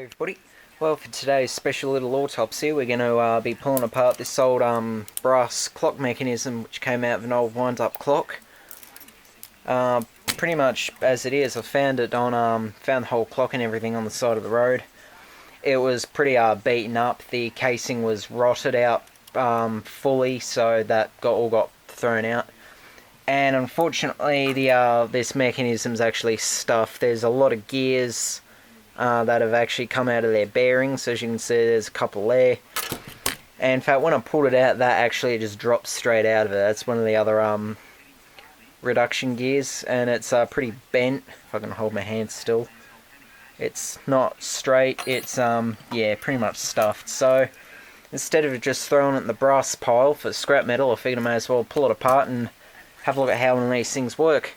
Everybody. Well, for today's special little autopsy, we're going to be pulling apart this old brass clock mechanism which came out of an old wind-up clock. Pretty much as it is. I found it on found the whole clock and everything on the side of the road. It was pretty beaten up. The casing was rotted out fully, so that all got thrown out. And unfortunately, this mechanism's actually stuffed. There's a lot of gears that have actually come out of their bearings. As you can see, there's a couple there. And in fact, when I pulled it out, that actually just dropped straight out of it. That's one of the other reduction gears, and it's pretty bent. If I can hold my hand still, it's not straight. It's yeah, pretty much stuffed. So instead of just throwing it in the brass pile for scrap metal, I figured I may as well pull it apart and have a look at how one of these things work.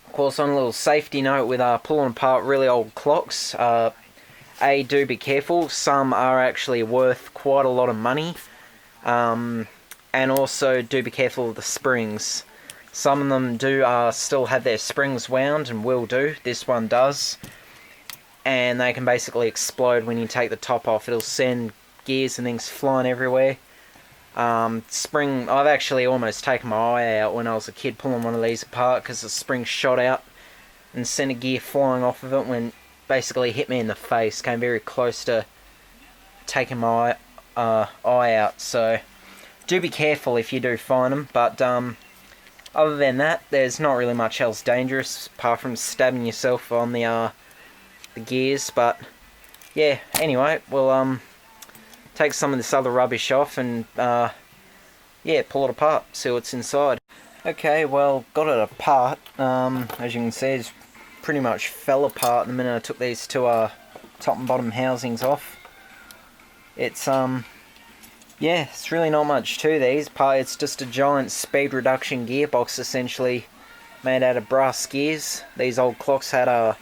Of course, on a little safety note with pulling apart really old clocks, do be careful. Some are actually worth quite a lot of money, and also do be careful of the springs. Some of them do still have their springs wound, and will do. This one does, and they can basically explode when you take the top off. It'll send gears and things flying everywhere. I've actually almost taken my eye out when I was a kid pulling one of these apart, because the spring shot out and sent a gear flying off of it when basically hit me in the face. Came very close to taking my eye out, so do be careful if you do find them. But other than that, there's not really much else dangerous apart from stabbing yourself on the gears. But yeah, anyway, we'll take some of this other rubbish off and yeah, pull it apart, see what's inside. Okay, well, got it apart. As you can see, it's pretty much fell apart the minute I took these two top and bottom housings off. It's yeah, it's really not much to these. It's just a giant speed reduction gearbox, essentially made out of brass gears. These old clocks had a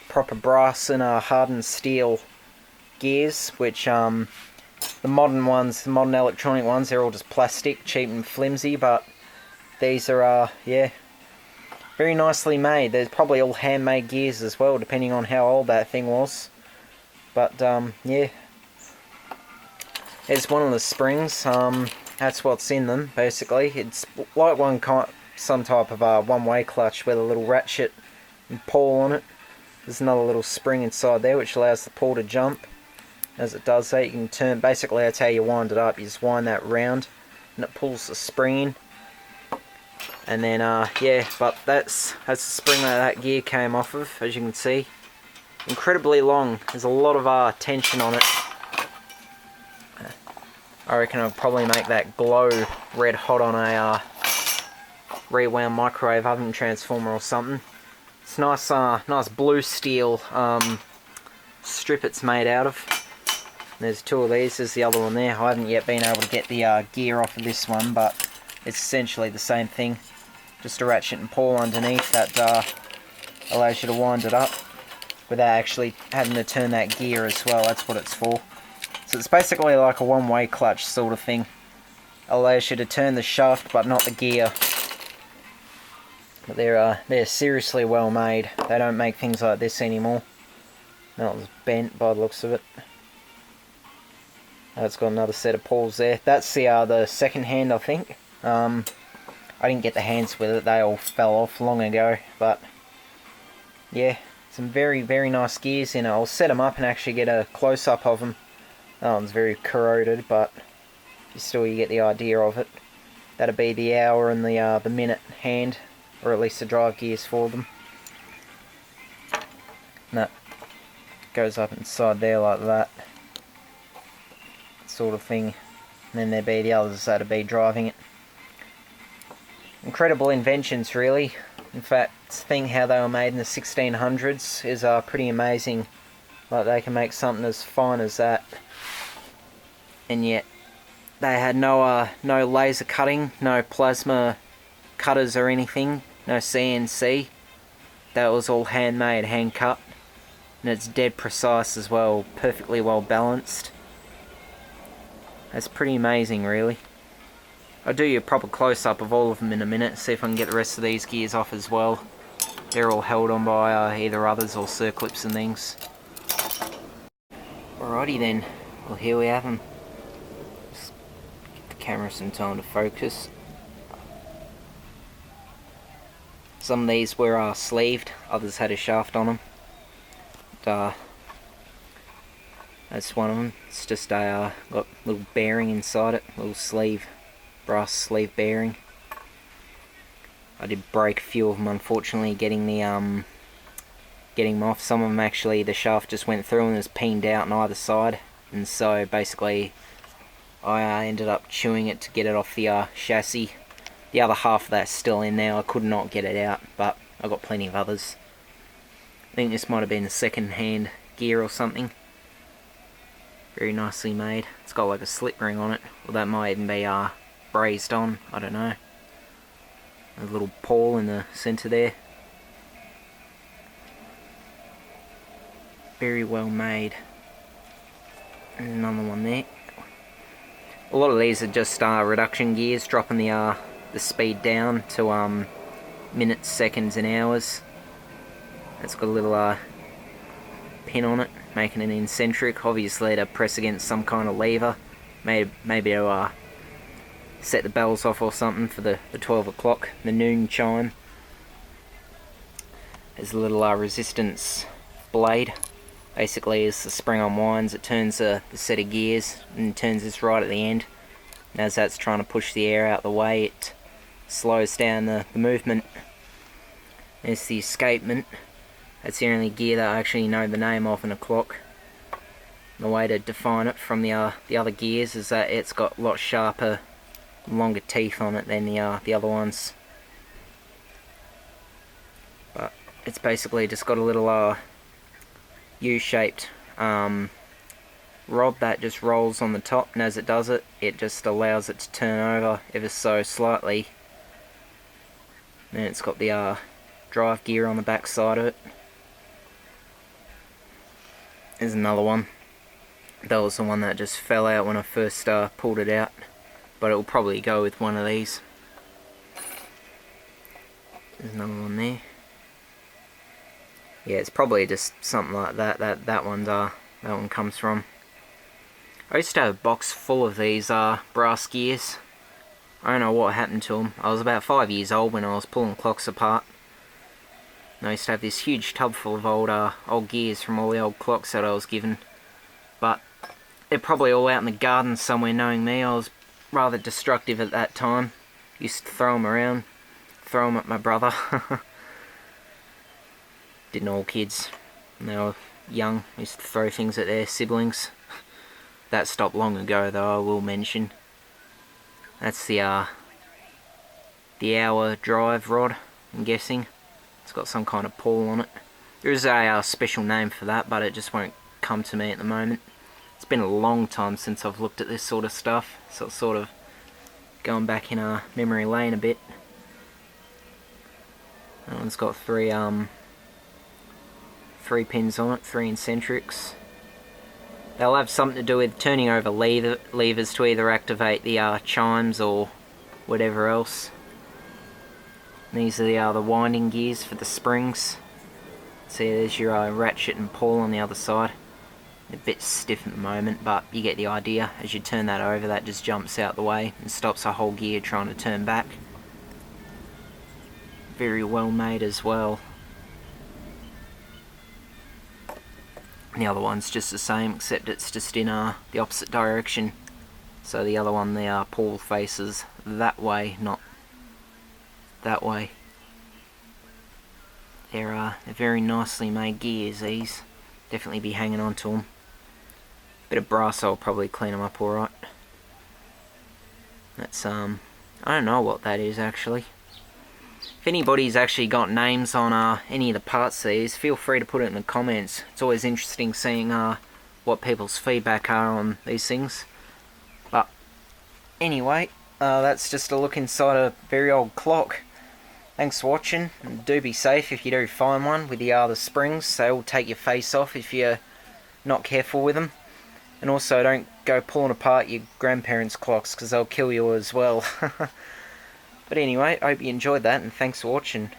proper brass and hardened steel gears, which the modern ones, the modern electronic ones, they're all just plastic, cheap and flimsy, but these are, yeah, very nicely made. They're probably all handmade gears as well, depending on how old that thing was. But, yeah, it's one of the springs. That's what's in them, basically. It's like some type of one-way clutch with a little ratchet and pawl on it. There's another little spring inside there, which allows the pawl to jump. As it does that, you can turn, basically that's how you wind it up. You just wind that round and it pulls the spring in. And then yeah, but that's the spring that gear came off of, as you can see. Incredibly long. There's a lot of tension on it. I reckon I'll probably make that glow red hot on a rewound microwave oven transformer or something. It's nice, nice blue steel strip it's made out of. There's two of these. There's the other one there. I haven't yet been able to get the gear off of this one, but it's essentially the same thing. Just a ratchet and pawl underneath that allows you to wind it up without actually having to turn that gear as well. That's what it's for. So it's basically like a one-way clutch sort of thing. Allows you to turn the shaft but not the gear. But they're seriously well made. They don't make things like this anymore. That was bent by the looks of it. It's got another set of pawls there. That's the second hand, I think. I didn't get the hands with it. They all fell off long ago. But yeah, some very, very nice gears in it. I'll set them up and actually get a close-up of them. That one's very corroded, but still you get the idea of it. That'll be the hour and the minute hand, or at least the drive gears for them. And that goes up inside there like that. Sort of thing. And then there'd be the others that'd be driving it. Incredible inventions, really. In fact, think how they were made in the 1600s is pretty amazing. Like, they can make something as fine as that, and yet they had no laser cutting, no plasma cutters or anything, no CNC. That was all handmade, hand cut, and it's dead precise as well, perfectly well balanced. That's pretty amazing, really. I'll do you a proper close-up of all of them in a minute, see if I can get the rest of these gears off as well. They're all held on by either others or circlips and things. Alrighty then, well here we have them. Just give the camera some time to focus. Some of these were sleeved, others had a shaft on them. But, that's one of them. It's just got a little bearing inside it, little sleeve, brass sleeve bearing. I did break a few of them, unfortunately, getting them off. Some of them actually, the shaft just went through and was peened out on either side, and so basically I ended up chewing it to get it off the chassis. The other half of that's still in there. I could not get it out, but I got plenty of others. I think this might have been a second-hand gear or something. Very nicely made. It's got like a slip ring on it, or that might even be brazed on, I don't know. A little pawl in the centre there. Very well made. And another one there. A lot of these are just reduction gears, dropping the speed down to minutes, seconds and hours. It's got a little pin on it, making it eccentric, obviously to press against some kind of lever, maybe to set the bells off or something for the 12 o'clock, the noon chime. There's a little resistance blade. Basically, as the spring unwinds, it turns the set of gears and turns this right at the end. And as that's trying to push the air out the way, it slows down the movement. There's the escapement. That's the only gear that I actually know the name of in a clock. The way to define it from the other gears is that it's got a lot sharper, longer teeth on it than the other ones. But it's basically just got a little U-shaped rod that just rolls on the top, and as it does it, it just allows it to turn over ever so slightly. And it's got the drive gear on the back side of it. There's another one. That was the one that just fell out when I first pulled it out, but it will probably go with one of these. There's another one there. Yeah, it's probably just something like that. That one comes from. I used to have a box full of these brass gears. I don't know what happened to them. I was about 5 years old when I was pulling clocks apart. And I used to have this huge tub full of old gears from all the old clocks that I was given. But they're probably all out in the garden somewhere, knowing me. I was rather destructive at that time. Used to throw them around, throw them at my brother. Didn't all kids, when they were young, used to throw things at their siblings. That stopped long ago, though, I will mention. That's the hour drive rod, I'm guessing. It's got some kind of pawl on it. There is a special name for that, but it just won't come to me at the moment. It's been a long time since I've looked at this sort of stuff, so it's sort of going back in memory lane a bit. That one's got three pins on it, 3 eccentrics. They'll have something to do with turning over levers to either activate the chimes or whatever else. And these are the winding gears for the springs. See, there's your ratchet and pawl on the other side. A bit stiff at the moment, but you get the idea. As you turn that over, that just jumps out the way and stops a whole gear trying to turn back. Very well made as well. And the other one's just the same, except it's just in the opposite direction. So the other one, the pawl faces that way, not that way. They're very nicely made gears, these. Definitely be hanging on to them. Bit of brass, I'll probably clean them up alright. That's, I don't know what that is actually. If anybody's actually got names on any of the parts of these, feel free to put it in the comments. It's always interesting seeing what people's feedback are on these things. But anyway, that's just a look inside a very old clock. Thanks for watching, and do be safe if you do find one with the springs. They will take your face off if you're not careful with them. And also don't go pulling apart your grandparents' clocks, because they'll kill you as well. But anyway, I hope you enjoyed that, and thanks for watching.